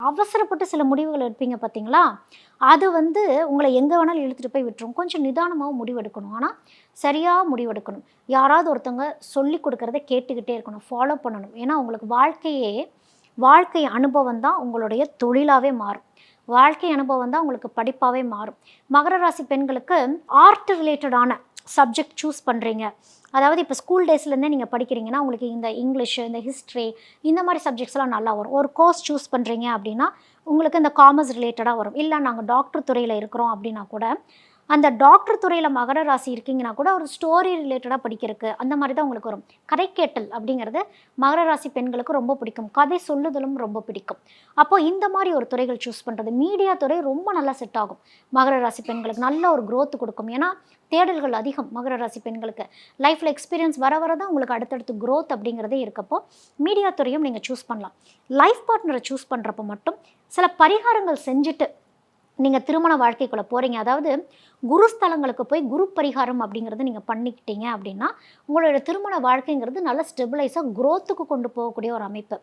அவசரப்பட்டு சில முடிவுகள் எடுப்பீங்க பார்த்தீங்களா? அது வந்து உங்கள எங்க வேணாலும் இழுத்துட்டு போய் விட்டுரும். கொஞ்சம் நிதானமாவும் முடிவெடுக்கணும். ஆனா, சரியா முடிவெடுக்கணும். யாராவது ஒருத்தவங்க சொல்லிக் குடுக்கறத கேட்டுக்கிட்டே இருக்கணும். ஃபாலோ பண்ணணும். ஏன்னா, உங்களுக்கு வாழ்க்கை அனுபவம் தான் உங்களுடைய தொழிலாவே மாறும். வாழ்க்கை அனுபவம் தான் உங்களுக்கு படிப்பாவே மாறும். மகர ராசி பெண்களுக்கு ஆர்ட் ரிலேட்டடான சப்ஜெக்ட் சூஸ் பண்றீங்க. அதாவது இப்ப ஸ்கூல் டேஸ்லேருந்தே நீங்க படிக்கிறீங்கன்னா, உங்களுக்கு இந்த இங்கிலீஷ், இந்த ஹிஸ்ட்ரி இந்த மாரி சப்ஜெக்ட்ஸ்லாம் நல்லா வரும். ஒரு கோர்ஸ் சூஸ் பண்றீங்க அப்டின்னா, உங்களுக்கு இந்த காமர்ஸ் ரிலேட்டடா வரும். இல்ல நாங்க டாக்டர் துறையில இருக்கிறோம் அப்டின்னா கூட, அந்த டாக்டர் துறையில மகர ராசி இருக்கீங்கன்னா கூட, ஒரு ஸ்டோரி ரிலேட்டடா படிக்கிறக்கு, அந்த மாரி தான் உங்களுக்கு வரும். கதை கேட்டல் அப்படிங்கிறது மகர ராசி பெண்களுக்கு ரொம்ப பிடிக்கும். கதை சொல்லுதலும் ரொம்ப பிடிக்கும். அப்போ இந்த மாரி ஒரு துறைகள் சூஸ் பண்றது. மீடியா துறை ரொம்ப நல்லா செட் ஆகும். மகர ராசி பெண்களுக்கு நல்ல ஒரு குரோத் குடுக்கும். ஏன்னா, தேடல்கள் அதிகம் மகர ராசி பெண்களுக்கு. லைஃப்ல எக்ஸ்பீரியன்ஸ் வர வர தான் உங்களுக்கு அடுத்தடுத்து குரோத் அப்படிங்கிறதே இருக்கப்போ, மீடியா துறையும் நீங்க சூஸ் பண்ணலாம். லைஃப் பார்ட்னர சூஸ் பண்றப்போ மட்டும் சில பரிகாரங்கள் செஞ்சுட்டு நீங்க திருமண வாழ்க்கைக்குள்ள போறீங்க. அதாவது குரு ஸ்தலங்களுக்கு போய் குரு பரிகாரம் அப்படிங்கிறத நீங்க பண்ணிக்கிட்டீங்க அப்படின்னா, உங்களோட திருமண வாழ்க்கைங்கிறது நல்ல ஸ்டெபிலைஸா குரோத்துக்கு கொண்டு போகக்கூடிய ஒரு அமைப்பு.